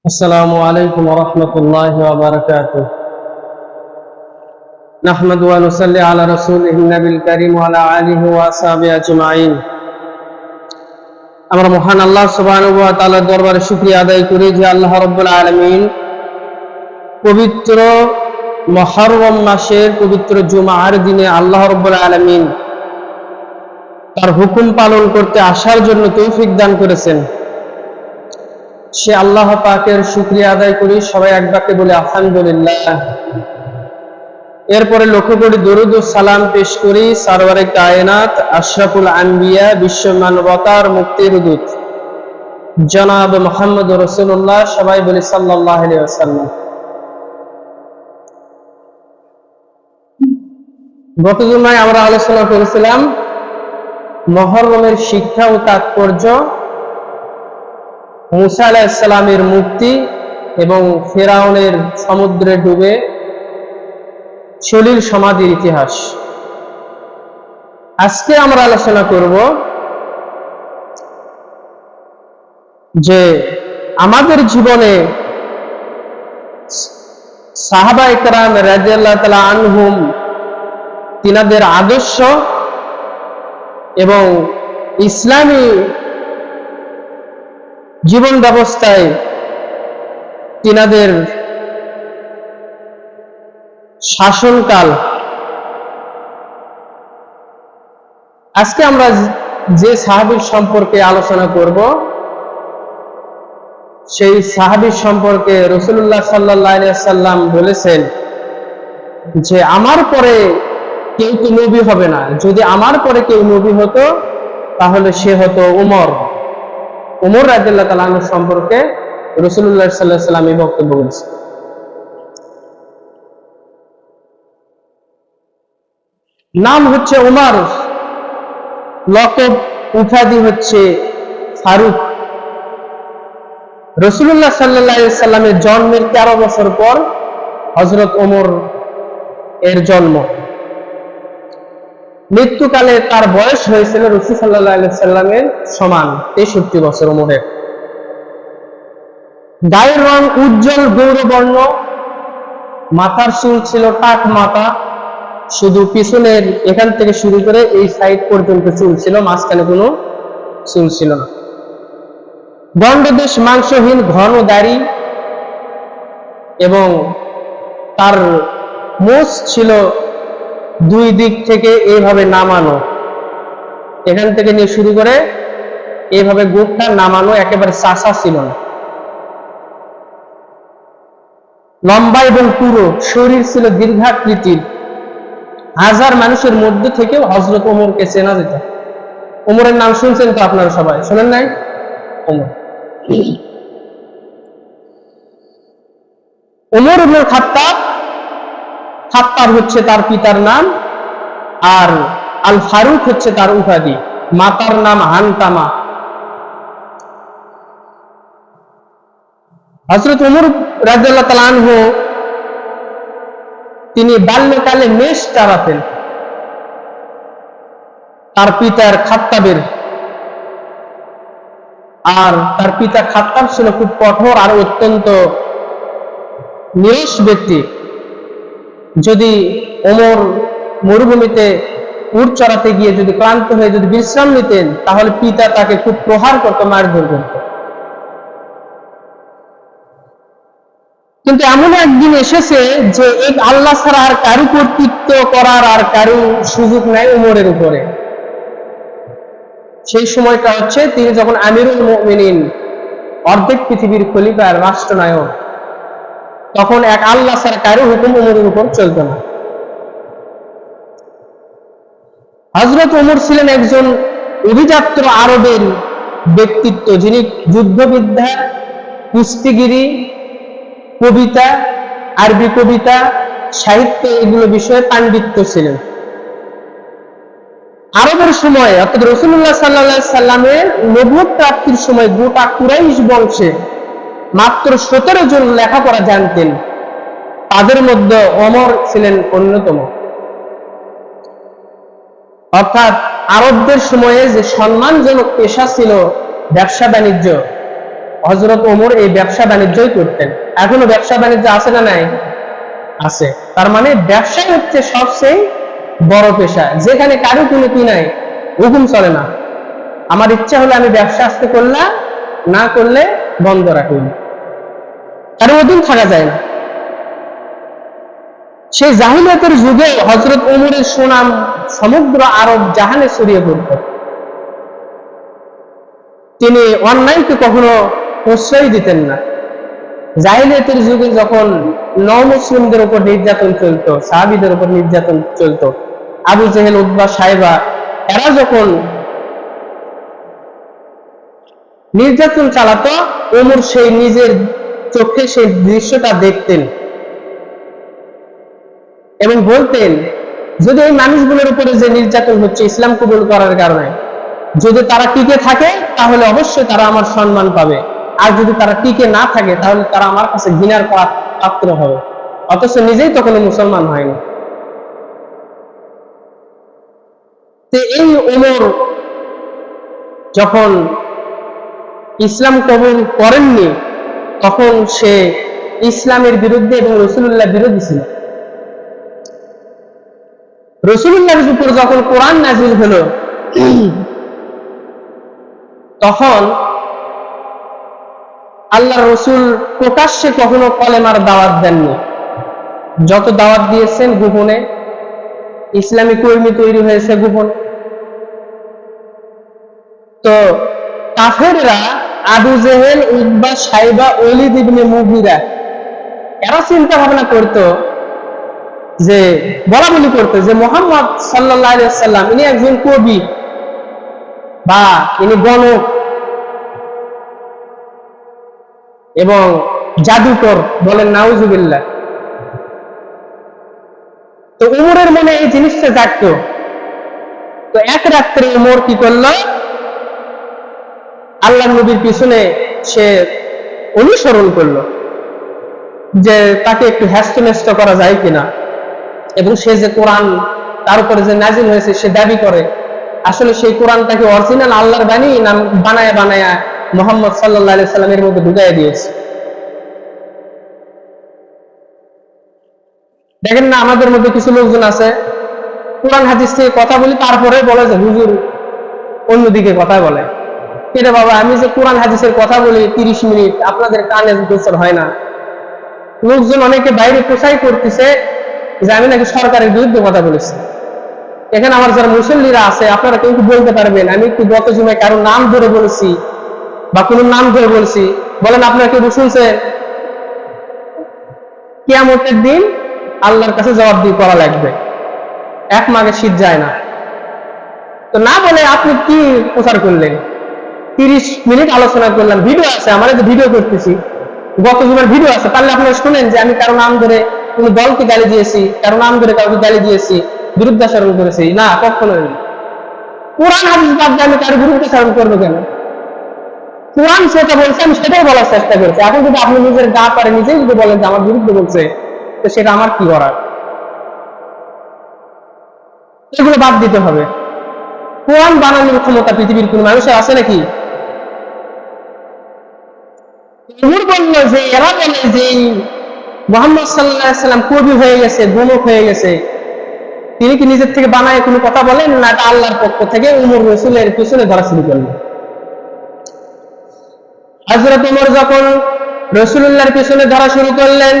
السلام عليكم ورحمة الله وبركاته. نحمد ونصلي على رسوله النبي الكريم وعلى آله وأصحابه أجمعين. আমরা মহান আল্লাহ সুবহানাহু ওয়া তাআলার দরবারে শুকরিয়া আদায় করি যে আল্লাহ রাব্বুল আলামিন পবিত্র মুহররম মাসের পবিত্র জুমার দিনে আল্লাহ রাব্বুল আলামিন তার হুকুম পালন করতে আসার জন্য তৌফিক দান করেছেন। সে আল্লাহ পাকের শুকরিয়া আদায় করি, সবাই এক বাক্যে বলে আলহামদুলিল্লাহ। এরপরে লক্ষ্য করি দরুদ ও সালাম পেশ করি সরওয়ারে কায়নাত আশরাফুল আম্বিয়া বিশ্ব মানবতার মুক্তির দূত জনাব মুহাম্মদ রাসূলুল্লাহ, সবাই বলি সাল্লাল্লাহু আলাইহি ওয়াসাল্লাম। গত জুমায় আমরা আলোচনা করেছিলাম মুহররমের শিক্ষা ও তাৎপর্য, মুসা আলাইহিস সালামের মুক্তি এবং ফেরাউনের সমুদ্রে ডুবে সলিল সমাধির ইতিহাস। আজকে আমরা আলোচনা করব যে আমাদের জীবনে সাহাবায়ে কেরাম রাদিয়াল্লাহু তাআলা আনহুম তিনাদের আদর্শ এবং ইসলামী জীবন ব্যবস্থায় তিনাদের শাসনকাল। আজকে আমরা যে সাহাবীর সম্পর্কে আলোচনা করব সেই সাহাবীর সম্পর্কে রাসূলুল্লাহ সাল্লাল্লাহু আলাইহি ওয়াসাল্লাম বলেছেন যে আমার পরে কেউ তো নবী হবে না, যদি আমার পরে কেউ নবী হতো তাহলে সে হতো উমর রাদিয়াল্লাহু তাআলা আনহু সম্পর্কে রাসূলুল্লাহ সাল্লাল্লাহু আলাইহি ওয়াসাল্লাম এই বক্তব্য বলেছেন। নাম হচ্ছে উমর, লকব উপাধি হচ্ছে ফারুক। রাসূলুল্লাহ সাল্লাল্লাহু আলাইহি ওয়াসাল্লামের জন্মের 13 বছর পর হযরত ওমর এর জন্ম। মৃত্যুকালে তার বয়স হয়েছিল রাসূল সাল্লাল্লাহু আলাইহি ওয়াসাল্লামের সমান 63 বছর ওমরের। গায়ের রং উজ্জ্বল গৌরবর্ণ, মাথার চুল ছিল টাক মাথা, শুধু পিছনের এখান থেকে শুরু করে এই সাইড পর্যন্ত চুল ছিল, মাঝখানে কোনো চুল ছিল না। গণ্ডদেশ মাংসহীন ঘন দাড়ি এবং তার মোচ ছিল দুই দিক থেকে এইভাবে নামানো, এখান থেকে নিয়ে শুরু করে এইভাবে গোটটা নামানো, একেবারে চাষা ছিল না। লম্বা এবং পুরো শরীর ছিল দীর্ঘাকৃতির। হাজার মানুষের মধ্যে থেকেও হযরত ওমরকে চেনা যেত। ওমরের নাম শুনছেন তো আপনারা সবাই, শোনেন নাই? ওমর ইবনে খাত্তাব, খাত্তাব হচ্ছে তার পিতার নাম, আর আল ফারুক হচ্ছে তার উপাধি। মাতার নাম হানতামা। হযরত ওমর রাদিয়াল্লাহু তাআলা আনহু তিনি বাল্যকালে মেষ চড়াতেন তার পিতার খাত্তাবের, আর তার পিতা খাত্তাব ছিল খুব কঠোর আর অত্যন্ত নিরস ব্যক্তি। যদি ওমর মরুভূমিতে উট চড়াতে গিয়ে যদি ক্লান্ত হয়ে যদি বিশ্রাম নিতেন, তাহলে পিতা তাকে খুব প্রহার করত, মারধর করত। কিন্তু এমন একদিন এসেছে যে এক আল্লাহ ছাড়া আর কারু কর্তৃত্ব করার আর কারু সুযোগ নাই ওমরের উপরে। সেই সময়টা হচ্ছে তিনি যখন আমিরুল মুমিনিন, অর্ধেক পৃথিবীর খলিফা আর রাষ্ট্রনায়ক, তখন এক আল্লাহ ছাড়া কারু হুকুম ওমরের উপর চলত না। হযরত ওমর ছিলেন একজন অভিজাত্য আরবের ব্যক্তিত্ব, যিনি যুদ্ধবিদ্যা, কুস্তিগিরি, কবিতা, আরবি কবিতা, সাহিত্য এগুলো বিষয়ে পাণ্ডিত্য ছিলেন। আরবের সময় অর্থাৎ রাসূলুল্লাহ সাল্লাল্লাহু আলাইহি সাল্লামের নবুয়ত প্রাপ্তির সময় গোটা কুরাইশ বংশে মাত্র 17 জন লেখাপড়া জানতেন, তাদের মধ্যে ওমর ছিলেন অন্যতম। অর্থাৎ আরবদের সময়ে যে সম্মানজনক পেশা ছিল ব্যবসা বাণিজ্য, হযরত ওমর এই ব্যবসা বাণিজ্যই করতেন। এখনো ব্যবসা বাণিজ্য আছে না নাই? আছে। তার মানে ব্যবসা হচ্ছে সবচেয়ে বড় পেশা, যেখানে কারো কোনো কি নাই, হুকুম চলে না। আমার ইচ্ছা হলে আমি ব্যবসা আজকে করলাম, না করলে বন্ধ রাখলাম, কারো অধীন থাকা যায় না। সেই জাহিলিয়াতের যুগে হযরত ওমরের সুনাম সমগ্র আরব জাহানে ছড়িয়ে পড়ত। তিনি অন্যায়কে কখনো প্রশ্রয় দিতেন না। জাহিলিয়াতের যুগে যখন নও-মুসলিমদের উপর নির্যাতন চলতো, সাহাবীদের উপর নির্যাতন চলতো, আবু জেহেল, উতবা, সাইবা, এরা যখন নির্যাতন চালাতো, ওমর সেই নিজের চোখে সেই দৃশ্যটা দেখতেন এবং বলতেন, যদি এই মানুষগুলোর উপরে যে নির্যাতন হচ্ছে ইসলাম কবুল করার কারণে, যদি তারা টিকে থাকে তাহলে অবশ্যই তারা আমার সম্মান পাবে, আর যদি তারা টিকে না থাকে তাহলে তারা আমার কাছে ঘৃণার পাত্র হবে। অথচ নিজেই তো কোনো মুসলমান হয়নি। এই ওমর যখন ইসলাম কবুল করেননি, তখন সে ইসলামের বিরুদ্ধে এবং রাসূলুল্লাহ বিরোধী ছিল। রাসূলুল্লাহর উপর যখন কোরআন নাযিল হলো, তখন আল্লাহর রাসূল প্রকাশ্যে কখনো কলেমার দাওয়াত দেননি। যত দাওয়াত দিয়েছেন গোপনে, ইসলামী কর্মী তৈরি হয়েছে গোপনে। তো কাফেররা আবু জেহেল, উতবা, সাইবা, ওলীদ ইবনে মুগীরা, এরা চিন্তা ভাবনা করতো, যে বলা বলি করতো যে মুহাম্মদ সাল্লাল্লাহু আলাইহি ওয়াসাল্লাম ইনি একজন কবি বা ইনি গণক এবং জাদুকর, বলেন নাউজুবিল্লাহ। তো উমরের মনে এই জিনিসটা জাগতো। তো এক রাত্রে উমর কি করলো, আল্লাহর নবীর পিছনে সে অনুসরণ করলো যে তাকে একটু হ্যাস্ত করা যায় কিনা, এবং সে যে কোরআন তার উপরে যে নাজিল হয়েছে সে দাবি করে আসলে সেই কোরআনটাকে অরিজিনাল আল্লাহর বাণী না বানায়া বানায়া মুহাম্মদ সাল্লাল্লাহু আলাইহি সাল্লামের মধ্যে ঢুকাইয়া দিয়েছে। দেখেন না, আমাদের মধ্যে কিছু লোকজন আছে কোরআন হাদিস থেকে কথা বলি, তারপরে বলে যে হুজুর অন্যদিকে কথা বলে। এটা বাবা, আমি যে কোরআন হাদিসের কথা বলি 30 মিনিট, আপনাদের কানে গোচর হয় না। লোকজন অনেকে বাইরে প্রচার করতেছে যে আমি নাকি সরকারের বিরুদ্ধে কথা বলেছি। এখানে আমার যারা মুসল্লিরা আছে, আপনারা কেউ বলতে পারবেন আমি একটু গত জুমায় কারো নাম ধরে বলেছি বা কোন নাম ধরে বলছি? বলেন, আপনারা কেউ শুনছেন? কিয়ামতের দিন আল্লাহর কাছে জবাবদিহি করা লাগবে, এক মাঘে শীত যায় না। তো না বলে আপনি কি প্রচার করলেন? 30 মিনিট আলোচনা করলাম, ভিডিও আছে, আমার যে ভিডিও করতেছি, গত জুমার ভিডিও আছে, পারলে আপনারা শুনেন যে আমি কারো নাম ধরে কোন দলকে গালি দিয়েছি, কারো নাম ধরে কাউকে গালি দিয়েছি, বিরুদ্ধাচরণ করেছি? না, কখনো না। কোরআন হাদিস বাদ দিয়ে আমি কারো বিরুদ্ধাচরণ করবো কেন? কোরআন সেটা বলছে আমি সেটাই বলার চেষ্টা করছি। এখন যদি আপনি নিজের গা পারে নিজেই যদি বলেন যে আমার বিরুদ্ধে বলছে, তো সেটা আমার কি করার? এগুলো বাদ দিতে হবে। কোরআন বানানোর ক্ষমতা পৃথিবীর কোন মানুষের আছে নাকি? উমর বলল যে এরা বলে যে মুহাম্মদ সাল্লাল্লাহু আলাইহি সাল্লাম কবি হয়ে গেছে, গণক হয়ে গেছে, তিনি কি নিজের থেকে বানায় কোনো কথা বলেন না, এটা আল্লাহর পক্ষ থেকে? উমর রাসূলের পিছনে ধরা শুরু করলেন। হযরত উমর যখন রাসূলুল্লাহর পিছনে ধরা শুরু করলেন,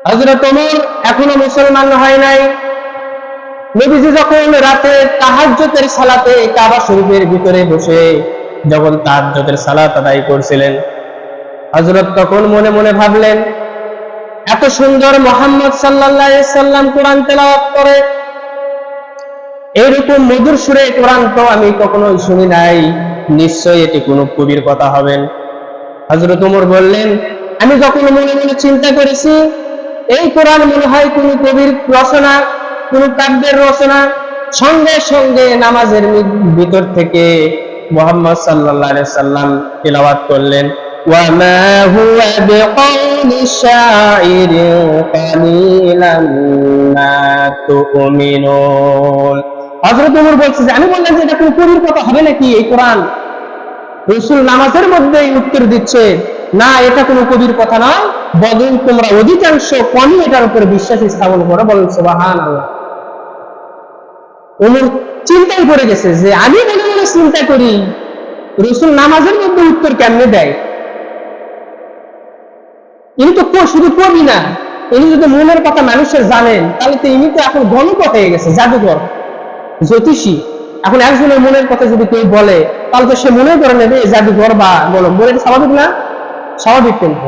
হযরত উমর এখনো মুসলমান হয় নাই। নবীজি যখন রাতে তাহাজ্জুদের সালাতে কাবা শরীফের ভিতরে বসে যখন তাহাজ্জুদের সালাত আদায় করছিলেন, হযরত তখন মনে মনে ভাবলেন, এত সুন্দর মুহাম্মদ সাল্লাল্লাহু আলাইহি সাল্লাম কোরআন তেলাওয়াত করে, এইরকম মধুর সুরে কোরআন তো আমি কখনোই শুনি নাই, নিশ্চয়ই এটি কোনো কবির কথা হবেন। হযরত ওমর বললেন, আমি যখন মনে মনে চিন্তা করেছি এই কোরআন মনে হয় কোনো কবির রচনা, কোন কাব্যের রচনা, সঙ্গে সঙ্গে নামাজের ভিতর থেকে মুহাম্মদ সাল্লাল্লাহু আলাইহি সাল্লাম তেলাওয়াত করলেন, ওয়া মা হুয়া বিকাউলি শাইরিন কালিলান মা তুমিনুন। হযরত ওমর বলছে যে আমি বললাম যে এটা কোন কবির কথা হবে নাকি এই কোরআন? রাসূল নামাজের মধ্যেই উত্তর দিচ্ছে, না এটা কোনো কবির কথা নয়, বরং তোমরা অধিকাংশ কমই এটার উপর বিশ্বাস স্থাপন করো। বলেন সুবহানাল্লাহ। ওমর চিন্তায় পড়ে গেছে যে আমি মনে মনে চিন্তা করি রাসূল নামাজের মধ্যে উত্তর কেমনে দেয়। ইনি তো শুধু কবি না, ইনি যদি মনের কথা মানুষের জানেন তাহলে তো ইনি তো এখন গণক হয়ে গেছে, জাদুঘর, জ্যোতিষী। এখন একজনের মনের কথা যদি কেউ বলে তাহলে তো সে মনে করে নেবে জাদুঘর বা গণক। বলে স্বাভাবিক না? স্বাভাবিক। কিন্তু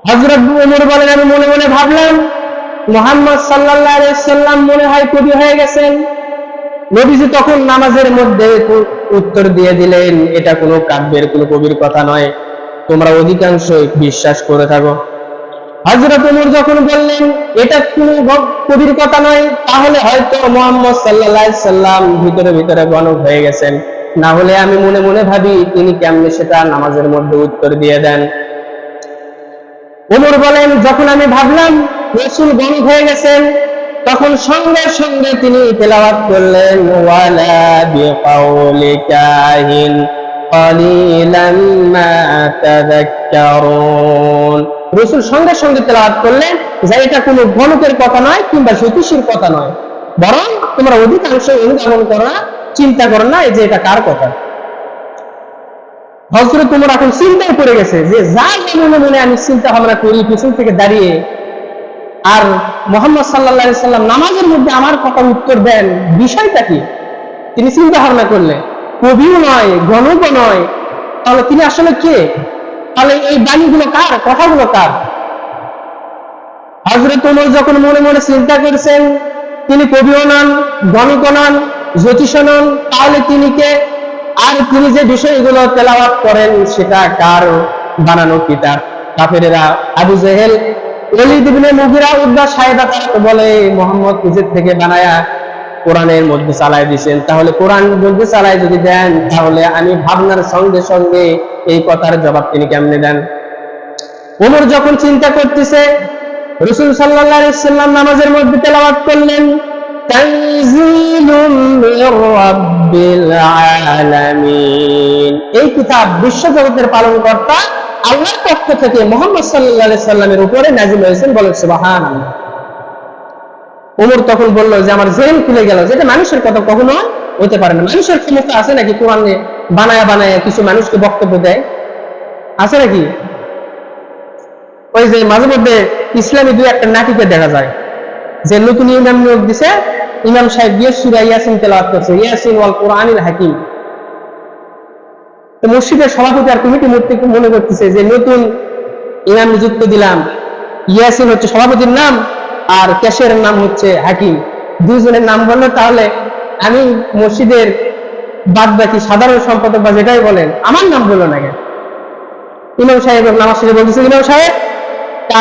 হযরত ওমর বলেন, আমি মনে মনে ভাবলাম মুহাম্মদ সাল্লাল্লাহু আলাইহি সাল্লাম মনে হয় কবি হয়ে গেছেন। নবীজি তখন নামাজের মধ্যে উত্তর দিয়ে দিলেন, এটা কোনো কাব্যের, কোনো কবির কথা নয়, তোমরা অধিকাংশ বিশ্বাস করে থাকো। হযরত ওমর যখন বললেন এটা কোনো কবির কথা নয়, তাহলে হয়তো মুহাম্মদ সাল্লাল্লাহু আলাইহি সাল্লাম ভিতরে ভিতরে গণক হয়ে গেছেন, না হলে আমি মনে মনে ভাবি তিনি কেমনে সেটা নামাজের মধ্যে উত্তর দিয়ে দেন। ওমর বলেন, যখন আমি ভাবলাম রাসূল গণক হয়ে গেছেন, তখন সঙ্গে সঙ্গে তিনি তেলাওয়াত করলেন, ওয়ালা বিকাউলি কাহিন কালিলাম মা তাযাক্কারুন। রাসূল সঙ্গে সঙ্গে তেলাওয়াত করলেন যে এটা কোনো গণকের কথা নয় কিংবা জ্যোতিষীর কথা নয়, বরং তোমরা অধিকাংশ অনুধাবন করো না, চিন্তা করো না যে এটা কার কথা। হযরত ওমর এখন চিন্তায় পড়ে গেছে যে যা মনে মনে আমি চিন্তা ভাবনা করি পিছন থেকে দাঁড়িয়ে, আর মুহাম্মদ সাল্লাল্লাহু আলাইহি সাল্লাম নামাজের মধ্যে আমার কথা উত্তর দেন, বিষয়টা কি? তিনি চিন্তা ভাবনা করলেন, কবিও নয়, গণকও নয়, তাহলে তিনি আসলে কে? তাহলে এই বাণীগুলো কার, কথাগুলো কার? হযরত ওমর যখন মনে মনে চিন্তা করছেন তিনি কবিও নন, গণকও নন, জ্যোতিষও নন, তাহলে তিনি কে? আর তিনি যে বিষয়গুলো তেলাওয়াত করেন সেটা কার বানানো কিতাব? কাফেরেরা আবু জেহেল, ওলীদ ইবনে মুগীরা, উদ্বা সাহেবা বলে মুহাম্মদ নিজের থেকে বানায়া কোরআনের মধ্যে চালায় দিয়েছেন। তাহলে কোরআনের মধ্যে চালায় যদি দেন, তাহলে আমি ভাবনার সঙ্গে সঙ্গে এই কথার জবাব তিনি কেমনে দেন? ওমর যখন চিন্তা করতেছে, রাসূল সাল্লাল্লাহু আলাইহি সাল্লাম নামাজের মধ্যে তেলাওয়াত করলেন, তানজিলুম মির রাব্বিল আলামিন। এই কিতাব বিশ্বজগতের পালনকর্তা আল্লাহর পক্ষ থেকে মুহাম্মদ সাল্লাল্লাহু আলাইহি সাল্লামের উপরে নাযিল হয়েছেন। বলেন সুবহানাল্লাহ। ওমর তখন বলল যে আমার জেন খুলে গেল, যেটা মানুষের কথা কখনো হতে পারে না। মানুষের ক্ষমতা আছে নাকি কোরআনে বানায়া বানায়া কিছু মানুষকে বক্তব্য দেয়? আছে নাকি? ওই যে মাঝে মধ্যে ইসলামী দুই একটা নাটকে দেখা যায় যে নতুন ইমাম নিয়োগ দিছে, ইমাম সাহেব গিয়ে সূরা ইয়াসিন তেলাওয়াত করছে, ইয়াসিন ওয়াল কুরআনিল হাকিম। তো মসজিদের সভাপতি আর কমিটি মনে করতেছে যে নতুন ইমাম নিযুক্ত দিলাম, ইয়াসিন হচ্ছে সভাপতির নাম আর ক্যাশিয়ারের নাম হচ্ছে হাকিম, দুইজনের নাম বললো, তাহলে আমি মসজিদের বাদ বাকি সাধারণ সম্পাদক বা যেটাই বলেন আমার নাম বললো না কেন? ইমাম সাহেব নামাজ শেষে বলতেছে, ইমাম সাহেব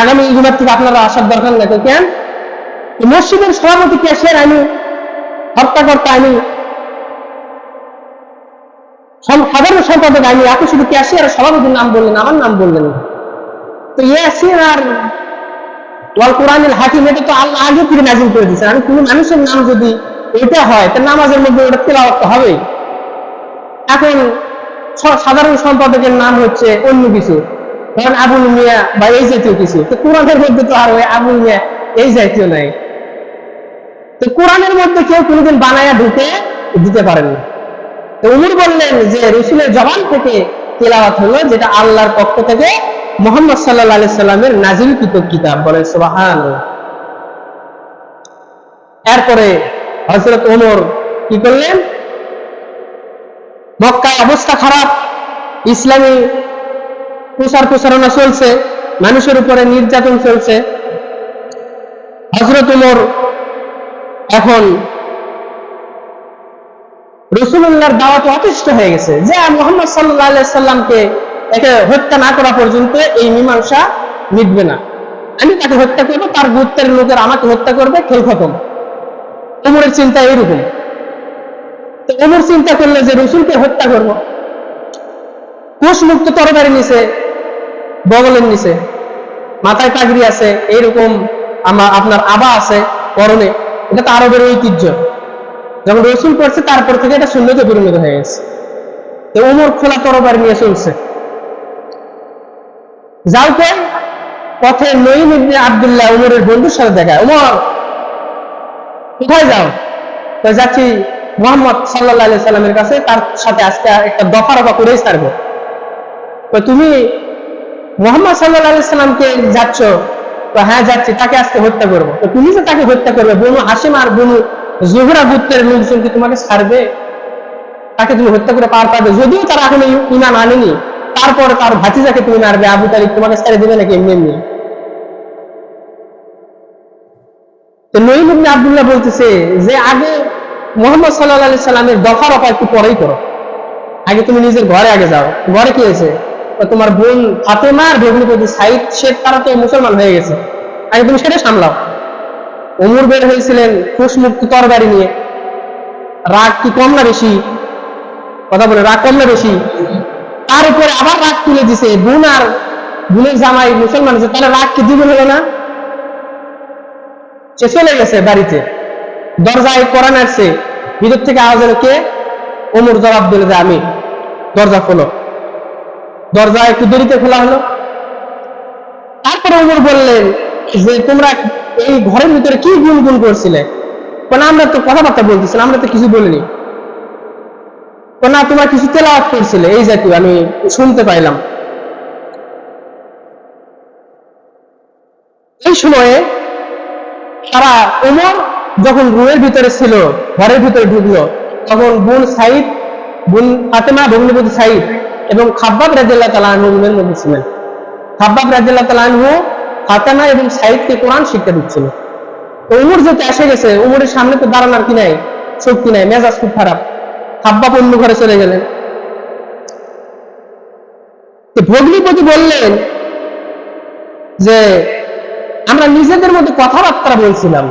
আগামী জুমার থেকে আপনারা আসার দরকার নেই। কেন? মসজিদের সভাপতি ক্যাশিয়ার আমি, হত্যাকর্তা আমি, সাধারণ সম্পাদক আমি, আপনি শুধু ক্যাশিয়ার সভাপতির নাম বললেন, আমার নাম বললেন। তো ইয়াসিন আর ওয়াল কুরআনিল হাকিম এটা তো আল্লাহ আগে থেকে নাযিল করে দিয়েছেন। আমি কোনো মানুষের নাম যদি এটা হয় তা নামাজের মধ্যে ওটা তেলাওয়াত হবেই। এখন সাধারণ সম্পাদকের নাম হচ্ছে অন্য কিছু, ধরেন আবুল মিয়া বা এই জাতীয় কিছু, তো কোরআনের মধ্যে তো আর ওই আবুল মিয়া এই জাতীয় নাই। তো কোরআনের মধ্যে কেউ কোনোদিন বানায়া ঢুকে দিতে পারেন না। তো ওমর বললেন যে রাসূলের জবান থেকে তেলাওয়াত হলো যেটা আল্লাহর পক্ষ থেকে মুহাম্মদ সাল্লাল্লাহু আলাইহি সাল্লামের নাযিলকৃত কিতাব। বলেন সুবহানাল্লাহ। এরপরে হযরত ওমর কি করলেন? মক্কায় অবস্থা খারাপ, ইসলামী প্রচার প্রচারণা চলছে, মানুষের উপরে নির্যাতন চলছে। হযরত ওমর এখন রাসূলুল্লাহর দাওয়াতে অতিষ্ঠ হয়ে গেছে যে মুহাম্মদ সাল্লাল্লাহু আলাইহি সাল্লামকে একে হত্যা না করা পর্যন্ত এই মীমাংসা মিটবে না। আমি তাকে হত্যা করবো, তার গোত্রের লোকের আমাকে হত্যা করবে, খেল খতম। ওমরের চিন্তা এইরকম। তো ওমর চিন্তা করলে যে রাসূলকে হত্যা করবো, কোষ মুক্ত তরবারি নিচে, বগলের নিচে, মাথায় পাগড়ি আছে, এইরকম আপনার আবা আছে পরনে, এটা তো আরবের ঐতিহ্য। যখন রাসূল করছে তারপর থেকে এটা সুন্নতে পরিণত হয়ে গেছে। তো ওমর খোলা তরবারি নিয়ে চলছে। যাও কে পথে নঈম ইবনে আব্দুল্লাহ ওমরের বন্ধুর সাথে দেখা। ওমর কোথায় যাও? তো যাচ্ছি মুহাম্মদ সাল্লাল্লাহু আলাইহি সাল্লামের কাছে, তার সাথে আজকে একটা দফা রফা করেই ছাড়বো। তো তুমি মুহাম্মদ সাল্লাল্লাহু আলাইহি সাল্লামকে যাচ্ছ? তো হ্যাঁ যাচ্ছি, তাকে আজকে হত্যা করবো। তো তুমি যে তাকে হত্যা করবে, বনু হাশিম আর বনু জোহরা গোত্রের লোকজন কি তোমাকে ছাড়বে? তাকে তুমি হত্যা করে পার পাবে? যদিও তারা এখন ঈমান আনেনি, তারপর তার ভাতিজাকে তুমি মারবে, আবু তালিব তোমাকে ছেড়ে দেবে নাকি এমনি এমনি? তো নঈম ইবনে আব্দুল্লাহ বলতেছে যে আগে মুহাম্মদ সাল্লাল্লাহু আলাইহি সাল্লামের দফা রফা একটু পরেই করো, আগে তুমি নিজের ঘরে আগে যাও। ঘরে কি হয়েছে? তোমার বোন ফাতেমার ভগ্নিপতি সাইদ শেখ তারা তো মুসলমান হয়ে গেছে, আগে তুমি সেটা সামলাও। ওমর বের হয়েছিলেন কুশমুক্ত তরবারি নিয়ে। রাগ কি কম না বেশি? কথা বলে, রাগ কম না বেশি? তার উপরে আবার রাগ তুলে দিছে, বোন আর বোনের জামাই মুসলমান আছে, তাহলে রাগ কি দ্বিগুণ হলো না? সে চলে গেছে বাড়িতে, দরজায় কোরআন আসছে, ভিতর থেকে আওয়াজ এলো কে? ওমর জবাব দিল যে আমি। দরজা খোলো। দরজা একটু দেরিতে খোলা হলো। তারপরে ওমর বললেন যে তোমরা এই ঘরের ভিতরে কি গুনগুন করছিলে? না আমরা তো কথাবার্তা বলতেছিলাম, আমরা তো কিছু বলিনি। না তোমরা কিছু তেলাওয়াত করছিলে এই জাতীয়, আমি শুনতে পাইলাম। এই সময়ে তারা ওমর যখন রুমের ভিতরে ছিল, ঘরের ভিতরে ঢুকলো, তখন বোন সাইদ, বোন ফাতেমা ভগ্নিপতি সাইদ এবং খাব্বাব রাদিয়াল্লাহু তাআলা আনহু রুমের মধ্যে ছিলেন। খাব্বাব রাদিয়াল্লাহু তাআলা আনহু ফাতেমা এবং সাইদকে কোরআন শিক্ষা দিচ্ছিল। তো ওমর যেতে এসে গেছে, ওমরের সামনে তো দাঁড়ানোর কি নাই, শক্তি নাই, মেজাজ খুব খারাপ। খাব্বাব অন্য ঘরে চলে গেলেন। ভগ্নিপতি বললেন যে আমরা নিজেদের মধ্যে কথাবার্তা বলছিলাম।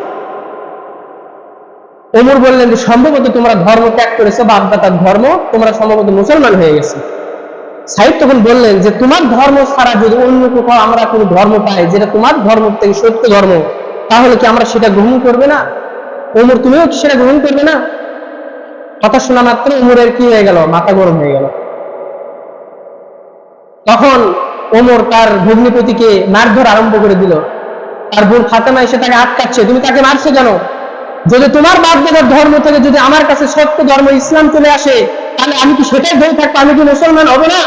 ওমর বললেন যে সম্ভবত তোমরা ধর্ম ত্যাগ করেছো, বাপদাতার ধর্ম, তোমরা সম্ভবত মুসলমান হয়ে গেছে। সাইদ তখন বললেন যে তোমার ধর্ম ছাড়া যদি অন্য কোথাও আমরা কোনো ধর্ম পাই যেটা তোমার ধর্ম থেকে সত্য ধর্ম, তাহলে কি আমরা সেটা গ্রহণ করবে না? ওমর তুমিও কি সেটা গ্রহণ করবে না? কথা শোনা মাত্র ওমরের কি হয়ে গেল? মাথা গরম হয়ে গেল। তখন ওমর তার ভগ্নিপতিকে মারধর আরম্ভ করে দিল। তার বোন ফাতেমা এসে তাকে আটকাচ্ছে, তুমি তাকে মারছো কেন? যদি তোমার বাপদাদার ধর্ম থেকে যদি আমার কাছে সত্য ধর্ম ইসলাম চলে আসে, তাহলে আমি কি সেটাই ধরে থাকবো? আমি কি মুসলমান হব না?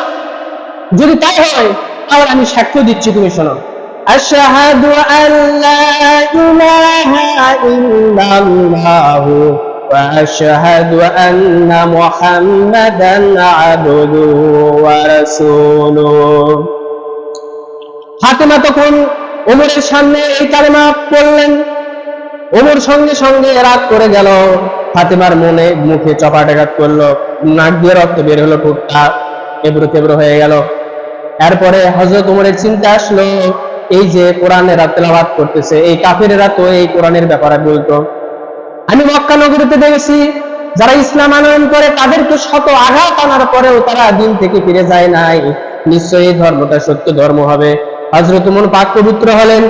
যদি তাই হয় তাহলে আমি সাক্ষ্য দিচ্ছি, তুমি শোনো। আশহাদু আল্লা ইলাহা ইল্লাল্লাহু ওয়া আশহাদু আন্না মুহাম্মাদান আবদুহু ওয়া রাসূলুহু। ফাতেমা তখন ওমরের সামনে এই কালেমা পড়লেন। ওমর সঙ্গে সঙ্গে রাগ করে গেল। ফাতেমার মনে মুখে চপাটাঘাত করলো, নাক দিয়ে রক্ত বের হলো, ঠোঁটটা এবড়ো তেবড়ো হয়ে গেল। এরপরে হযরত ওমরের চিন্তা আসলো, এই যে কোরআনের তেলাওয়াত করতেছে, এই কাফেরেরা তো এই কোরআনের ব্যাপারে বলতো। আমি মক্কা নগরীতে দেখেছি যারা ইসলাম আনয়ন করে তাদেরকে শত আঘাত আনার পরেও তারা দিন থেকে ফিরে যায় নাই। নিশ্চয়ই এই ধর্মটা সত্য ধর্ম হবে। হযরত ওমর পাক পবিত্র হলেন।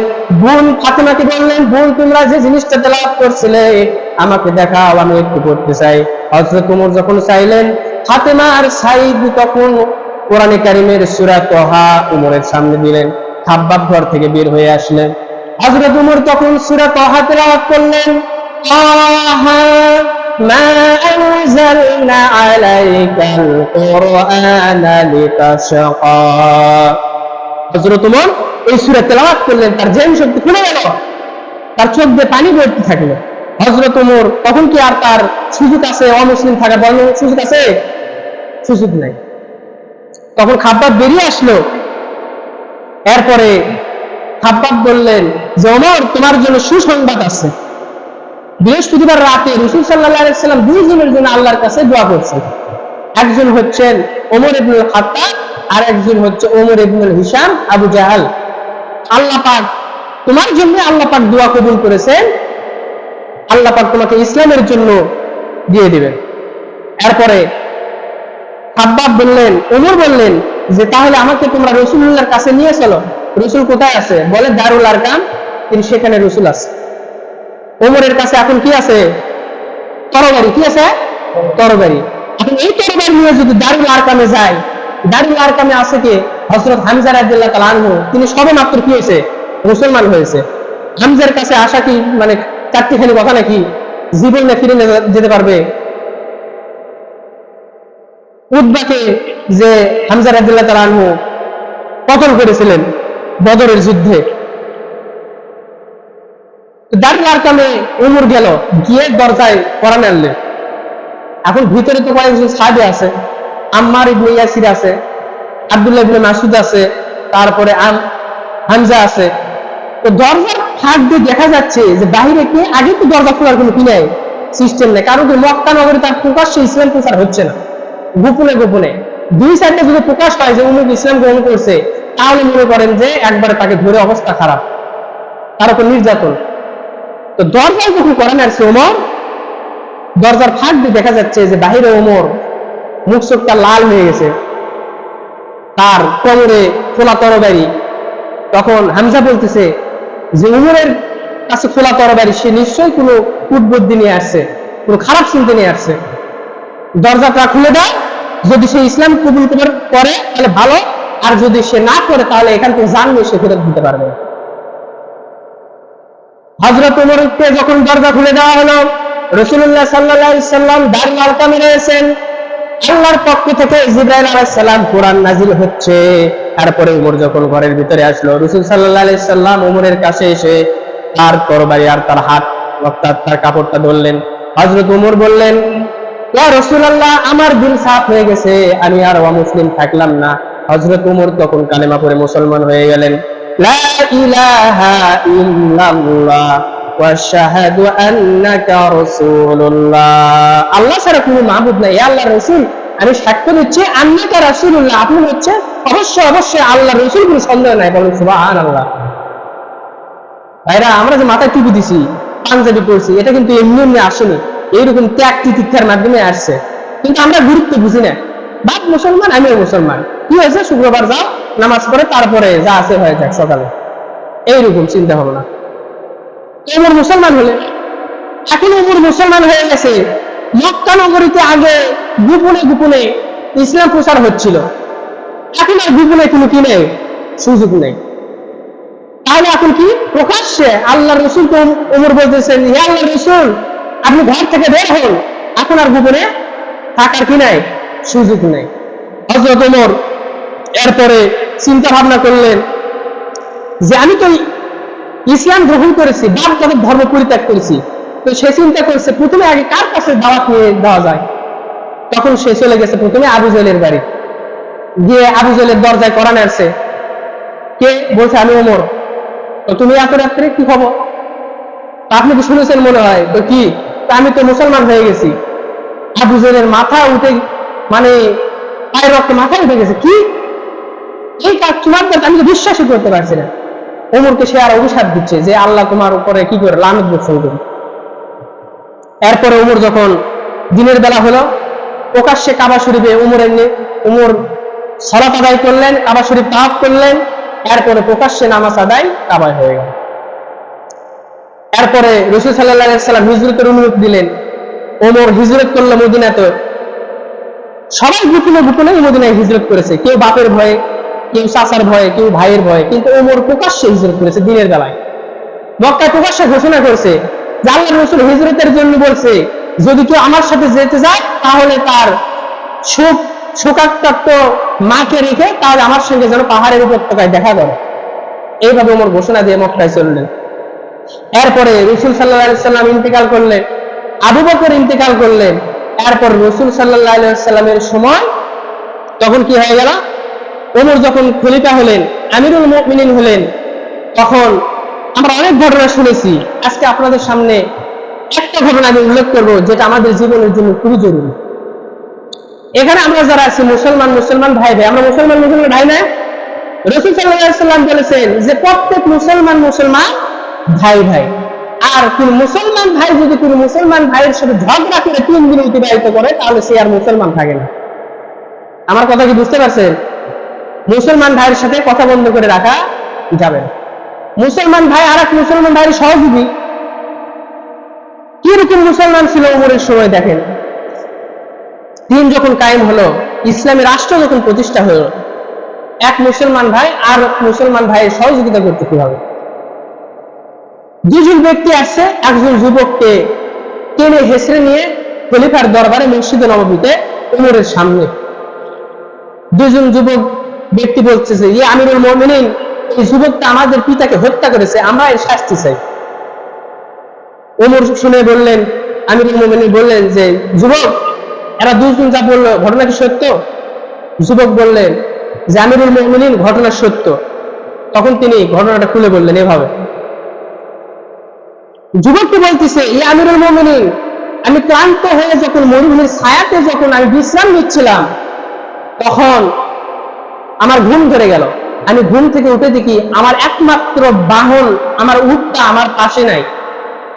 বোন ফাতেমাকে বললেন, বোন তোমরা যে জিনিসটা তেলাওয়াত করছিলে আমাকে দেখাও, আমি একটু পড়তে চাই। হযরত ওমর যখন চাইলেন, ফাতেমা আর সাইদ তখন কোরআনে কারীমের সূরা তাহা ওমরের সামনে দিলেন। খাব্বাব ঘর থেকে বের হয়ে আসলেন। হযরত ওমর তখন সূরা তাহা তেলাওয়াত করলেন, তাহা মা আনজালনা আলাইকাল কুরআনা লিতাশকা। হযরত ওমর এই সূরা তেলাওয়াত করলেন, তার জেন শক্তি খুলে গেল, তার চোখ দিয়ে পানি পড়তে থাকলো। হযরত ওমর তখন কি আর তার সুযোগ আছে অমুসলিম থাকার? বর্ণ সুযোগ আছে? সুযোগ নাই। তখন খাব্বাব বেরিয়ে আসলো। এরপরে খাব্বাব বললেন যে ওমর তোমার জন্য সুসংবাদ আছে। বৃহস্পতিবার রাতে রাসূল সাল্লাল্লাহু আলাইহি ওয়াসাল্লাম দুইজনের জন্য আল্লাহর কাছে দোয়া করছেন। একজন হচ্ছেন ওমর ইবনুল খাত্তাব আর একজন হচ্ছে ওমর ইবনুল হিশাম আবু জাহাল। আল্লাহ পাক তোমার জন্য আল্লাহ পাক দোয়া কবুল করেছেন, আল্লাহ পাক তোমাকে ইসলামের জন্য দিয়ে দিবেন। এরপরে খাব্বাব বললেন, ওমর বললেন যে তাহলে আমাকে তোমরা রাসূলুল্লাহর কাছে নিয়ে চলো। রাসূল কোথায় আছে? বলে দারুল আরকাম, তিনি সেখানে রাসূল আছে। ওমরের কাছে এখন কি আছে? তরবারি। কি আছে? তরবারি। এখন এবং এই তরবারি নিয়ে যদি দারুল আরকামে যায়, দারুল আরকামে আছে কে? হযরত হামজা রাদিয়াল্লাহু তাআলা আনহু, তিনি সবে মাত্র কি হয়েছে? মুসলমান হয়েছে। হামজার কাছে আসা কি মানে চারটিখানি কথা নাকি? জীবনে ফিরে যেতে পারবে? উতবাকে যে হামজা রাদিয়াল্লাহু তাআলা আনহু কতল করেছিলেন বদরের যুদ্ধে, দারুল আরকামে ওমর গেল, গিয়ে দরজায় কোরআন আনলেন। এখন ভিতরে তো কয়েকজন সাহাবী আছে, আম্মার ইবনে ইয়াসির আছে, আব্দুল্লাহ ইবনে মাসউদ আছে, তারপরে হামজা আছে। তো দরজার ফাঁক দিয়ে দেখা যাচ্ছে যে বাহিরে কে, আগে তো দরজা খোলার কোনো কি নাই, সিস্টেম নেই, কারণ কি মক্কা নগরে তার প্রকাশ্যে ইসলাম প্রচার হচ্ছে না, গোপনে গোপনে। দুই সাইডে যদি প্রকাশ পায় যে উনি ইসলাম গ্রহণ করছে, তাহলে মনে করেন যে একবারে তাকে ধরে অবস্থা খারাপ, তার উপর নির্যাতন। তো দরজায় যখন কোরআন আসছে ওমর, দরজার ফাঁক দিয়ে দেখা যাচ্ছে যে বাহিরে ওমর মুখ চোখটা লাল হয়ে গেছে, তার কোমরে খোলা তরবারি। তখন হামজা বলতেছে যে উমরের কাছে খোলা তরবারি, সে নিশ্চয়ই কোনো কুটবুদ্ধি নিয়ে আসছে, কোনো খারাপ চিন্তা নিয়ে আসছে, দরজাটা খুলে দেয়, যদি সে ইসলাম কবুল করে তাহলে ভালো, আর যদি সে না করে তাহলে এখান থেকে জান নিয়ে সে ফেরত দিতে পারবে। হযরত ওমরকে যখন দরজা খুলে দেওয়া হলো, রাসূলুল্লাহ সাল্লাল্লাহু আলাইহি সাল্লাম দারুল আরকামে রয়েছেন, আল্লাহর পক্ষ থেকে জিবরাইল আলাইহিস সালাম কোরআন নাজিল হচ্ছে। তারপরে ওমর যখন ঘরের ভিতরে আসলো, রাসূল সাল্লাল্লাহু আলাইহি সাল্লাম ওমরের কাছে এসে তার তরবারি আর তার হাত অর্থাৎ তার কাপড়টা ধরলেন। হযরত ওমর বললেন, ইয়া রাসূলুল্লাহ, আমার দিল সাফ হয়ে গেছে, আমি আর অমুসলিম থাকলাম না। হযরত ওমর তখন কালেমা পড়ে মুসলমান হয়ে গেলেন। লা ইলাহা ইল্লাল্লাহ ওয়া আশহাদু আন্নাকা রাসূলুল্লাহ, আল্লাহ ছাড়া কোনো মাবুদ নাই, হে আল্লাহর রাসূল, আমি সাক্ষ্য দিচ্ছি আন্নাকা রাসূলুল্লাহ, আপনি হচ্ছে অবশ্যই অবশ্যই আল্লাহর রাসূল, কোনো সন্দেহ নাই। বলেন সুবহানাল্লাহ। ভাইরা, আমরা যে মাথায় টুপি দিছি, পাঞ্জাবি পরছি, এটা কিন্তু এমনি এমনি আসেনি, এইরকম ত্যাগ তিতিক্ষার মাধ্যমে আসছে, কিন্তু আমরা গুরুত্ব বুঝি না। বাপ মুসলমান, আমিও মুসলমান, কি হয়েছে, শুক্রবার যাও নামাজ পড়ে, তারপরে যা আছে হয়ে যাক সকালে, এইরকম চিন্তা ভাবনা। ওমর মুসলমান হলে, এখন ওমর মুসলমান হয়ে গেছে। মক্কা নগরীতে আগে গোপনে গোপনে ইসলাম প্রচার হচ্ছিল, এখন আর গোপনে কোনো কি নেই, সুযোগ নেই। তাহলে এখন কি প্রকাশ্যে আল্লাহর রাসূল তো ওমর বলতেছেন, হে আল্লাহর রাসূল, আপনি ঘর থেকে বের হন, এখন আর গোপনে থাকার কি নাই, সুযোগ নেই। হযরত ওমর এরপরে চিন্তা ভাবনা করলেন যে আমি তো ইসলাম গ্রহণ করেছি, বাপ দাদার ধর্ম পরিত্যাগ করেছি, তো সে চিন্তা করছে প্রথমে আগে কার কাছে দাওয়াত নিয়ে দেওয়া যায়। তখন সে চলে গেছে প্রথমে আবু জেহেলের বাড়ি, গিয়ে আবু জেহেলের দরজায় কোরআন আসছে। কে বলছে? আমি ওমর। তো তুমি এত রাত্রে কি খবর? আপনি কি শুনেছেন মনে হয়? তো কি? আমি তো মুসলমান হয়ে গেছি। আবু জেহেলের মাথা উঠে, মানে পায়ের রক্ত মাথায় উঠে গেছে। কি এই কাজ তোমার কাছে? আমি তো বিশ্বাসই করতে পারছি না। ওমরকে সে আর অভিশাপ দিচ্ছে যে আল্লাহ তোমার উপরে কি করে লানত বর্ষণ করবে। এরপরে ওমর যখন দিনের বেলা হলো, প্রকাশ্যে কাবা শরীফে ওমর সালাত আদায় করলেন, কাবা শরীফ তাওয়াফ করলেন, এরপরে প্রকাশ্যে নামাজ আদায় কাবায় হয়ে গেল। এরপরে রাসূল সাল্লাল্লাহু আলাইহি ওয়াসাল্লাম হিজরতের অনুমতি দিলেন। ওমর হিজরত করলো মদিনাতে। সবাই গোপনে গোপনে মদিনায় হিজরত করেছে, কেউ বাপের ভয়ে, কেউ চাচার ভয়ে, কেউ ভাইয়ের ভয়ে, কিন্তু ওমর প্রকাশ্যে হিজরত করেছে দিনের বেলায়। মক্কায় প্রকাশ্যে ঘোষণা করছে যে আল্লাহর রাসূল হিজরতের জন্য বলছে, যদি কেউ আমার সাথে যেতে যায় তাহলে তার শোকাক্তাক্ত মাকে রেখে তাহলে আমার সঙ্গে যেন পাহাড়ের উপত্যকায় দেখা করে। এইভাবে ওমর ঘোষণা দিয়ে মক্কায় চললেন। এরপরে রাসূল সাল্লাল্লাহু আলাইহি ওয়াসাল্লাম ইন্তেকাল করলেন, আবু বকর ইন্তেকাল করলেন। এরপর রাসূল সাল্লাল্লাহু আলাইহি ওয়াসাল্লামের সময় তখন কি হয়ে গেল? ওমর যখন খলিফা হলেন, আমিরুল মুমিনিন হলেন, তখন আমরা অনেক ঘটনা শুনেছি। আজকে আপনাদের সামনে একটা ঘটনা আমি উল্লেখ করবো, যেটা আমাদের জীবনের জন্য খুবই জরুরি। এখানে আমরা যারা আছি মুসলমান ভাই ভাই, আমরা মুসলমান ভাই না? রাসূল সাল্লাল্লাহু আলাইহি ওয়াসাল্লাম বলেছেন যে প্রত্যেক মুসলমান ভাই ভাই। আর কোন মুসলমান ভাই যদি কোন মুসলমান ভাইয়ের সাথে ঝগড়া করে 3 দিন অতিবাহিত করে, তাহলে সে আর মুসলমান থাকে না। আমার কথা কি বুঝতে পারছেন? মুসলমান ভাইয়ের সাথে কথা বন্ধ করে রাখা যাবে না। মুসলমান ভাই আর এক মুসলমান ভাইয়ের সহযোগী। কিরকম মুসলমান ছিল ওমরের সময় দেখেন। দিন যখন কায়েম হলো, ইসলামী রাষ্ট্র যখন প্রতিষ্ঠা হলো, এক মুসলমান ভাই আর মুসলমান ভাইয়ের সহযোগিতা করতে কিভাবে? দুজন ব্যক্তি আসছে, একজন যুবককে টেনে হেসড়ে নিয়ে খলিফার দরবারে মসজিদে নববীতে উমরের সামনে। দুজন যুবক ব্যক্তি বলতেছে, ইয়ে আমিরুল মুমিনিন, এই যুবকটা আমাদের পিতাকে হত্যা করেছে, আমরা এর শাস্তি চাই। ওমর শুনে বললেন, আমিরুল মুমিনিন বললেন যে, যুবক, এরা দুজন যা বললো ঘটনা কি সত্য? যুবক বললেন যে, আমিরুল মুমিনিন, ঘটনা সত্য। তখন তিনি ঘটনাটা খুলে বললেন এভাবে। যুবককে বলতেছে, ইয়ে আমিরুল মুমিনিন, আমি ক্লান্ত হয়ে যখন মরুভূমির ছায়াতে যখন আমি বিশ্রাম নিচ্ছিলাম, তখন আমার ঘুম ধরে গেল। আমি ঘুম থেকে উঠে দেখি আমার একমাত্র বাহন, আমার উটটা আমার পাশে নাই।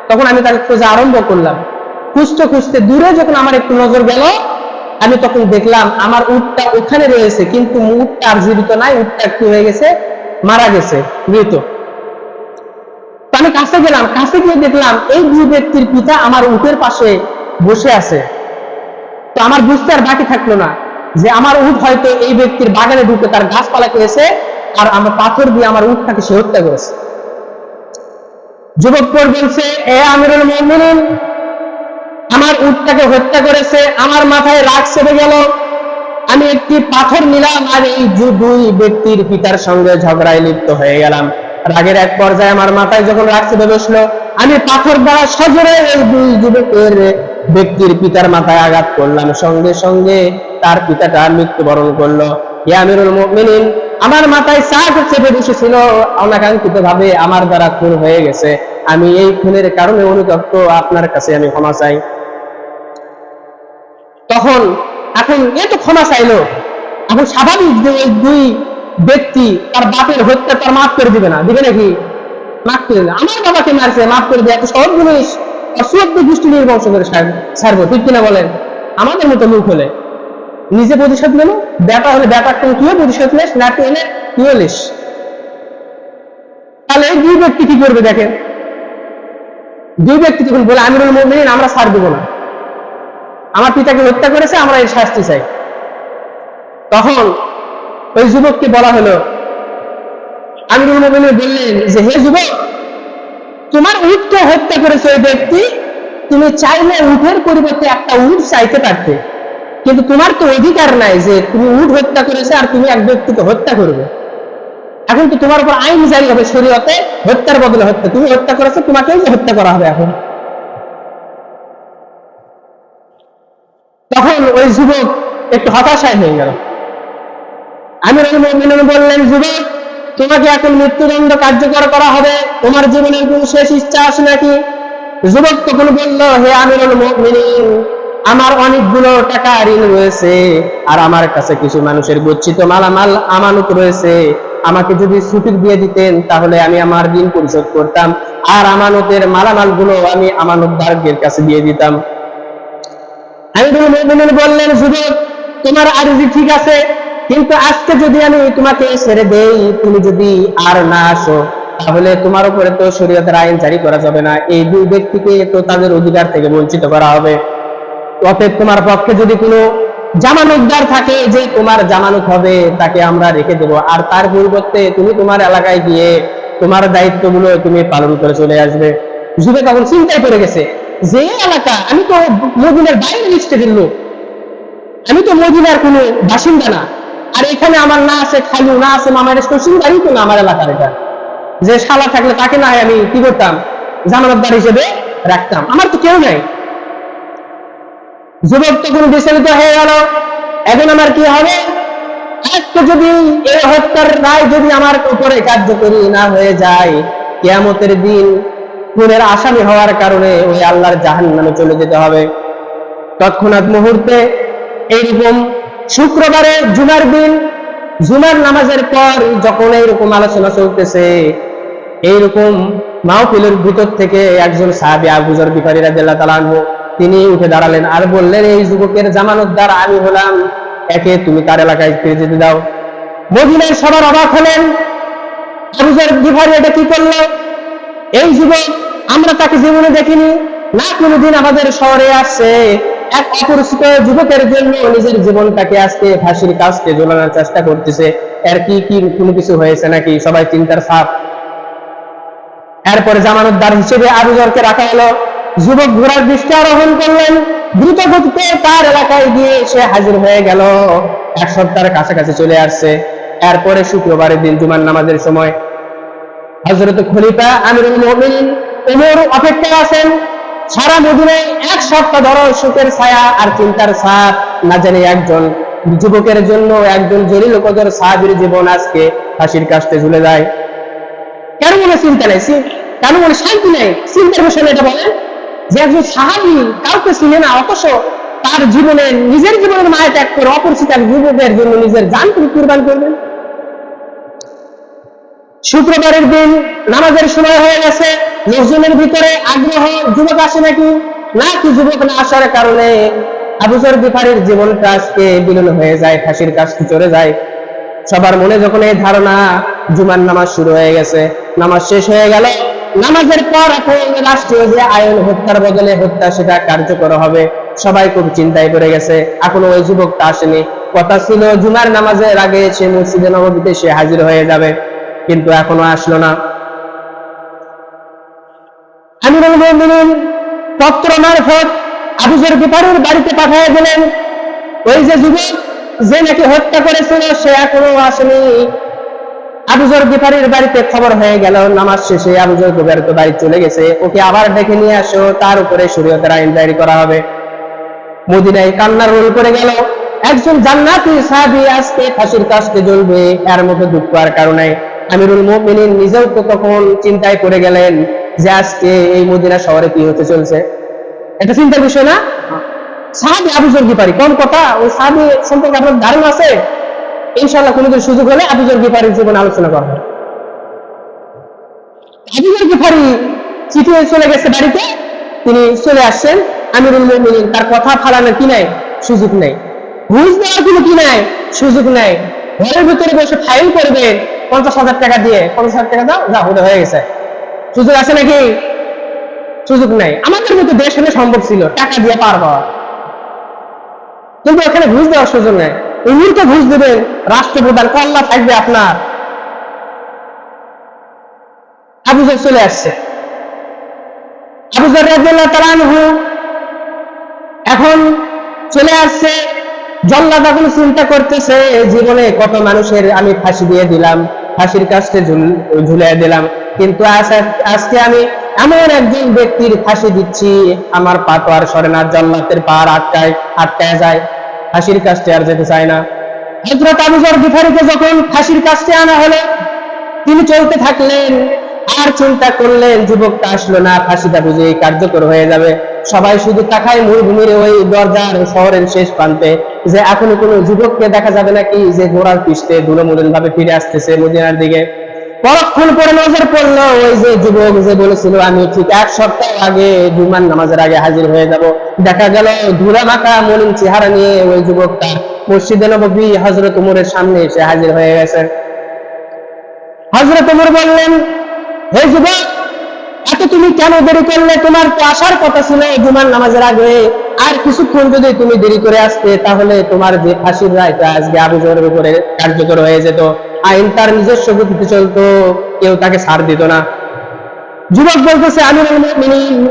তখন আমি তাকে খোঁজা আরম্ভ করলাম। খুঁজতে খুঁজতে দূরে যখন আমার একটু নজর গেল, আমি তখন দেখলাম আমার উটটা ওখানে রয়েছে, কিন্তু উটটা আর জীবিত নাই, উটটা একটু হয়ে গেছে, মারা গেছে, মৃত। তো আমি কাছে গেলাম, কাছে গিয়ে দেখলাম এই দুই ব্যক্তির পিতা আমার উটের পাশে বসে আছে। তো আমার বুঝতে আর বাকি থাকলো না যে আমার উট হয়তো এই ব্যক্তির বাগানে ঢুকে তার গাছপালা করেছে, আর আমার পাথর দিয়ে আমার উটটাকে সে হত্যা করেছে। যুবক বলছে, এ আমিরুল মুমিনিন, আমার উটটাকে হত্যা করেছে, আমার মাথায় রাগ চেপে গেল। আমি একটি পাথর নিলাম আর এই দুই ব্যক্তির পিতার সঙ্গে ঝগড়ায় লিপ্ত হয়ে গেলাম। রাগের এক পর্যায়ে আমার মাথায় যখন রাগ চেপে বসলো, আমি পাথর দ্বারা সজোরে এই দুই যুবকের ব্যক্তির পিতার মাথায় আঘাত করলাম। সঙ্গে সঙ্গে তার পিতাটা মৃত্যুবরণ করলো। ইয়া আমিরুল মুমিনিন, আমার মাথায় চাপ চেপে বসেছিল, অনাকাঙ্ক্ষিত ভাবে আমার দ্বারা খুন হয়ে গেছে। আমি এই খুনের কারণে অনুতপ্ত, আপনার কাছে আমি ক্ষমা চাই। তখন এখন এ তো ক্ষমা চাইলো, এখন স্বাভাবিক যে এই দুই ব্যক্তি তার বাপের হত্যা তার মাফ করে দিবে না, দিবে নাকি? মাফ করে দেবে। আমার বাবাকে মারছে, মাফ করে দেয়, এত সহজ জিনিস। অসুয়াত্ম গোষ্ঠী নির্বংশ করে ছাড়বো, ঠিক কিনা বলেন? আমাদের মতো লোক হলে নিজে প্রতিশোধ নেব, ব্যাটা হলে ব্যাপার তুমি তুইও প্রতিশোধ নিস, না এনে তুইও নিস। তাহলে এই দুই ব্যক্তি কি করবে দেখেন? দুই ব্যক্তি যখন বলে, আমিরুল মুমিনিন, আমরা ছাড় দেবো না, আমার পিতাকে হত্যা করেছে, আমরা এর শাস্তি চাই। তখন ওই যুবককে বলা হলো, আমিরুল মুমিনিন বললেন যে, হে যুবক, তোমার উটকে হত্যা করেছে ওই ব্যক্তি, তুমি চাইলে উটের পরিবর্তে একটা উট চাইতে পারতে, কিন্তু তোমার তো অধিকার নাই যে তুমি উট হত্যা করেছে আর তুমি এক ব্যক্তিকে হত্যা করবে। এখন তো তোমার উপর আইন জারি হবে শরীয়তে, হত্যার বদলে হত্যা। তুমি হত্যা করেছো, তোমাকেও হত্যা করা হবে। এখন তখন ওই যুবক একটু হতাশায় হয়ে গেল। আমিরুল মুমিনিন বললেন, যুবক, তোমাকে এখন মৃত্যুদণ্ড কার্যকর করা হবে, তোমার জীবনের কোন শেষ ইচ্ছা আছে নাকি? যুবক তখন বলল, হে আমিরুল মুমিনিন, আমার অনেকগুলো টাকা ঋণ রয়েছে, আর আমার কাছে কিছু মানুষের গচ্ছিত মালামাল আমানত রয়েছে। আমাকে যদি ছুটি দিয়ে দিতেন তাহলে আমি আমার ঋণ পরিশোধ করতাম, আর আমানতের মালামাল গুলো আমি আমানতদারদের কাছে দিয়ে দিতাম। আমিরুল মুমিনিন বললেন, যুবক, তোমার আরজি ঠিক আছে, কিন্তু আজকে যদি আমি তোমাকে ছেড়ে দেই, তুমি যদি আর না আসো, তাহলে তোমার উপরে তো শরীয়তের আইন জারি করা যাবে না, এই দুই ব্যক্তিকে তো তাদের অধিকার থেকে বঞ্চিত করা হবে। অতএব তোমার পক্ষে যদি কোনো জামানতদার থাকে যে তোমার জামানত হবে, তাকে আমরা রেখে দেবো, আর তার পরিবর্তে তুমি তোমার এলাকায় গিয়ে তোমার দায়িত্বগুলো তুমি পালন করে চলে আসবে। যুবক তখন চিন্তায় পড়ে গেছে যে এলাকা, আমি তো মদিনার বাইরের স্টেটের লোক, আমি তো মদিনার কোনো বাসিন্দা না, আর এখানে আমার না আছে খালু, না আছে মামার শ্বশুরবাড়ি, তো না আমার এলাকার এটা, যে শালা থাকলে তাকে না আমি কি করতাম, জামানতদার হিসেবে রাখতাম, আমার তো কেউ নাই। যুবক তখন বিচলিত হয়ে গেল, এখন আমার কি হবে? আজকে যদি এই হত্যার রায় যদি আমার উপরে কার্যকরী না হয়ে যায়, কিয়ামতের দিন খুনের আসামি হওয়ার কারণে ওই আল্লাহর জাহান্নামে চলে যেতে হবে। তৎক্ষণাৎ মুহূর্তে এইরকম শুক্রবারে জুমার দিন, জুমার নামাজের পর যখন এইরকম আলোচনা চলতেছে, এইরকম মাহফিলের ভিতর থেকে একজন সাহাবী আবু যর গিফারী রাদিয়াল্লাহু তাআলা আনহু তিনি উঠে দাঁড়ালেন আর বললেন, এই যুবকের জামানতদার আমি হলাম, একে তুমি তার এলাকায় ফিরে যেতে দাও। মদিনার সবার অবাক হলেন, আবু যর গিফারী এটা কি করলো? এই যুবক, আমরা তাকে জীবনে দেখিনি, না কোনোদিন আমাদের শহরে আসছে, এক অপরিচিত যুবকের জন্য নিজের জীবনটাকে আজকে ফাঁসির কাস্টে ঝোলানোর চেষ্টা করতেছে। এর কি কি কোনো কিছু হয়েছে নাকি? সবাই চিন্তার ছাপ। এরপরে জামানতদার হিসেবে আবু যরকে রাখা হলো। যুবক ঘোড়ার দৃষ্টি আরোহণ করলেন, দ্রুত গতিতে তার এলাকায় গিয়ে সে হাজির হয়ে গেল। এক সপ্তাহের কাছাকাছি চলে আসছে। এরপরে শুক্রবারের দিন জুমার নামাজের সময় হযরত খলিফা আমিরুল মুমিনিন ওমর অপেক্ষায় আছেন। সারা মদিনায় এক সপ্তাহ ধরে সুখের ছায়া আর চিন্তার ছাপ। না জানি একজন যুবকের জন্য, একজন জলিল কদর সাহাবীর জীবন আজকে ফাঁসির কাস্টে ঝুলে যায়। কেন মনে চিন্তা নেই? কেন মনে শান্তি নেই? চিন্তার বিষয় এটা বলেন যে একজন সাহাবী কাউকে চিনে না, অথচ তার জীবনে নিজের জীবনের মায়া ত্যাগ করে অপরিচিত এক যুবকের জন্য নিজের জান কুরবান করবেন। শুক্রবারের দিন নামাজের সময় হয়ে গেছে। লোকজনের ভিতরে আগ্রহ, যুবক আসে নাকি, যুবক না আসার কারণে আবু যর গিফারির জীবনটা আজকে বিলীন হয়ে যায়, ফাঁসির কাস্টে চলে যায়। সবার মনে যখন এই ধারণা, জুমার নামাজ শুরু হয়ে গেছে, নামাজ শেষ হয়ে গেল। নামাজের পর এখন রাষ্ট্রীয় যে আইন, হত্যার বদলে হত্যা, সেটা কার্যকর হবে। সবাই খুব চিন্তায় পড়ে গেছে। এখনো ওই যুবকটা আসেনি। কথা ছিল জুমার নামাজের আগে সে মসজিদে নববীতে সে হাজির হয়ে যাবে, কিন্তু এখনো আসলো না। আমিরুল মুমিনিন পত্র মারফত আবু যর গিফারির বাড়িতে পাঠিয়ে দিলেন, ওই যে যুবক যে নাকি হত্যা করেছিল সে এখনো আসেনি। আবু যর গিফারির বাড়িতে খবর হয়ে গেল, নামাজ শেষে আবু যর গিফারি তো বাড়ি চলে গেছে, ওকে আবার ডেকে নিয়ে আসো, তার উপরে শরীয়তের আইন জারি করা হবে। মদিনায় কান্নার রোল করে গেল। একজন জান্নাতি সাহাবী আজকে ফাঁসির কাস্টে জ্বলবে, এর মধ্যে দুঃখ আর কারণে আমিরুল মুমিনিন নিজেও তো তখন চিন্তায় পড়ে গেলেন যে আজকে এই মদিনা শহরে কি হতে চলছে। এটা চিন্তার বিষয় না? সাহাবী আবু যর গিফারি, কোন কথা, ওই সাহাবী সম্পর্কে আপনার ধারণা আছে? ইনশাআল্লাহ কোনোদিন সুযোগ হলে আবু যর গিফারির জীবন আলোচনা করব। আবু যর গিফারি চিঠি চলে গেছে বাড়িতে, তিনি চলে আসছেন। আমিরুল মুমিনিন তার কথা ফালানোর কি নাই, সুযোগ নেই। ঘুষ দেওয়ার কোনো কি নাই, সুযোগ নেই। ঘরের ভিতরে বসে ফাইল করবেন 50,000 টাকা দিয়ে, 50,000 টাকা দাও, যা হয়ে গেছে। সুযোগ আছে নাকি? সুযোগ নাই। আমাদের মতো দেশ হলে সম্ভব ছিল, টাকা দিয়ে পারবো, কিন্তু এখানে ঘুষ দেওয়ার সুযোগ নেই। এমনিতে ঘুষ দেবেন, রাষ্ট্রপ্রধান কল্লা থাকবে আপনার। আবু যর চলে আসছে। আবু যর রাদিয়াল্লাহু তাআলা আনহু এখন চলে আসছে। জল্লাদ এখন চিন্তা করতেছে, জীবনে কত মানুষের আমি ফাঁসি দিয়ে দিলাম, ফাঁসির কাস্টে ঝুলিয়ে দিলাম, কিন্তু আজকে আমি এমন একজন ব্যক্তির ফাঁসি দিচ্ছি, আমার পা তো আর সরে না, জল্লাদের পা আটকায় যায়, ফাঁসির কাস্টে আর যেতে চায় না। হযরত আবু যর গিফারিকে যখন ফাঁসির কাস্টে আনা হলো, তিনি চলতে থাকলেন আর চিন্তা করলেন, যুবকটা আসলো না, ফাঁসিটা বুঝে কার্যকর হয়ে যাবে। সবাই শুধু তাকায় মরুভূমির ওই দরজার শহরের শেষ প্রান্তে, যে এখনো কোনো যুবককে দেখা যাবে নাকি যে ঘোড়ার পিষ্টে দুলমুদন ভাবে ফিরে আসতেছে মদিনার দিকে। পরক্ষণ পরে নজর পড়লো ওই যে যুবক যে বলেছিল আমি ঠিক এক সপ্তাহ আগে জুমার নামাজের আগে হাজির হয়ে যাব। দেখা গেল ধুলা মাখা মলিন চেহারা নিয়ে ওই যুবকটা মসজিদে নববী হযরত ওমরের সামনে এসে হাজির হয়ে গেছে। হযরত ওমর বললেন, হে যুবক, এত তুমি কেন দেরি করলে? তোমার তো আসার কথা ছিল জুমার নামাজের আগে, আর কিছুক্ষণ যদি তুমি দেরি করে আসতে তাহলে তোমার যে ফাঁসির রায়টা আজকে আবু যরের উপরে কার্যকর হয়ে যেত, আইন তার নিজস্ব গতিতে চলতো, কেউ তাকে ছাড় দিত না। যুবক বলতেছে,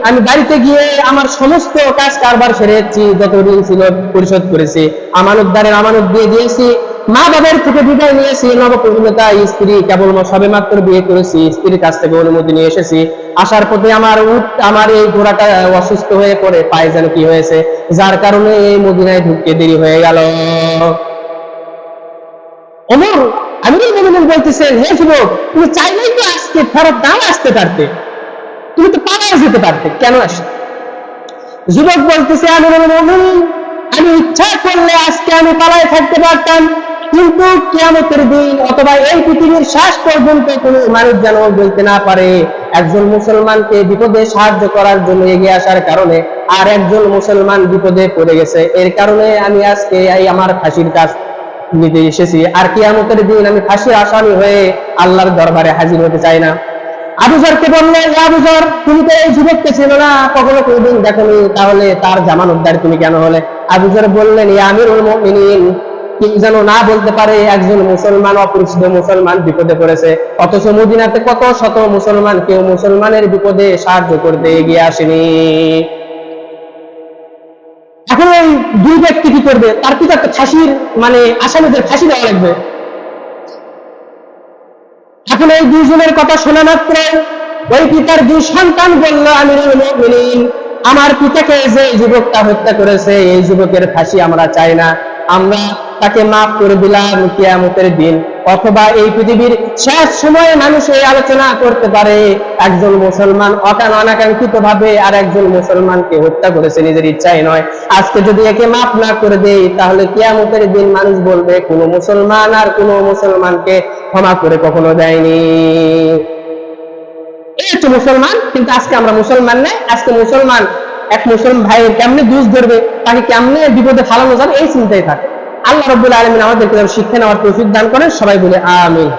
আমি বাড়িতে গিয়ে আমার সমস্ত কাজ কারবার সেরেছি, যত ঋণ ছিল পরিশোধ করেছি, আমানতদারের আমানত দিয়ে দিয়েছি, মা বাবার থেকে বিদায় নিয়েছি, নবপরিণতা স্ত্রী কেবল সবে মাত্র বিয়ে করেছি, স্ত্রীর কাছ থেকে অনুমতি নিয়ে এসেছি। আসার পথে আমার এই ঘোড়াটা অসুস্থ হয়ে পড়ে, পায়ে যেন কি হয়েছে, যার কারণে এই মদিনায় ঢুকতে দেরি হয়ে গেল। ওমর আমিরুল মুমিনিন বলতেছেন, হে যুবক, তুমি চাইলেই তো আজকে ফেরত নাও আসতে পারতে, তুমি তো পালিয়ে যেতে পারতে, কেন আসো? যুবক বলতেছে, আমিরুল মুমিনিন, আমি ইচ্ছা করলে আজকে আমি পালায় থাকতে পারতাম, কিন্তু কিয়ামতের দিন অথবা এই পৃথিবীর শেষ পর্যন্ত কোনো মানুষ যেন বলতে না পারে একজন মুসলমানকে বিপদে সাহায্য করার জন্য এগিয়ে আসার কারণে আর একজন মুসলমান বিপদে পড়ে গেছে, এর কারণে আমি আজকে এই আমার ফাঁসির কাজ নিতে এসেছি। আর কিয়ামতের দিন আমি ফাঁসির আসামি হয়ে আল্লাহর দরবারে হাজির হতে চাই না। আবু যরকে বললেন, আবু যর, তুমি তো এই যুবককে চেনো না, কখনো কোনদিন দেখোনি, তাহলে তার জামানতদার তুমি কেন হলে? আবু যর বললেন, ইয়া আমিরুল মুমিনিন, কেউ যেন না বলতে পারে একজন মুসলমান, অপরিচিত মুসলমান বিপদে পড়েছে, অথচ মদিনাতে কত শত মুসলমান, কেউ মুসলমানের বিপদে সাহায্য করতে এগিয়ে আসেনি। এখন ওই দুই ব্যক্তি কি করবে? তার পিতাকে ফাঁসির আসামিদের ফাঁসি দেওয়া লাগবে। এখন এই দুইজনের কথা শোনা মাত্র ওই পিতার দুই সন্তান বলল, আমিরুল মুমিনিন, আমার পিতাকে যে যুবকটা হত্যা করেছে এই যুবকের ফাঁসি আমরা চাই না, আমরা তাকে মাফ করে দিলাম কিয়ামতের দিন, অথবা এই পৃথিবীর শেষ সময়ে মানুষ এই আলোচনা করতে পারে একজন মুসলমান অনাকাঙ্ক্ষিত ভাবে আর একজন মুসলমানকে হত্যা করেছে, নিজের ইচ্ছায় নয়। আজকে যদি একে মাফ না করে দেই, তাহলে কিয়ামতের দিন মানুষ বলবে কোন মুসলমান আর কোন মুসলমানকে ক্ষমা করে কখনো দেয়নি। এই হচ্ছে মুসলমান। কিন্তু আজকে আমরা মুসলমান নেই। আজকে মুসলমান এক মুসলমান ভাইয়ের কেমনে দুষ ধরবে, তাকে কেমনে বিপদে ফালানো যাবে, এই চিন্তাই থাকে। আল্লাহ রাব্বুল আলামিন আমাদেরকে শিক্ষা নেওয়ার তৌফিক দান করেন। সবাই বলে আমিন।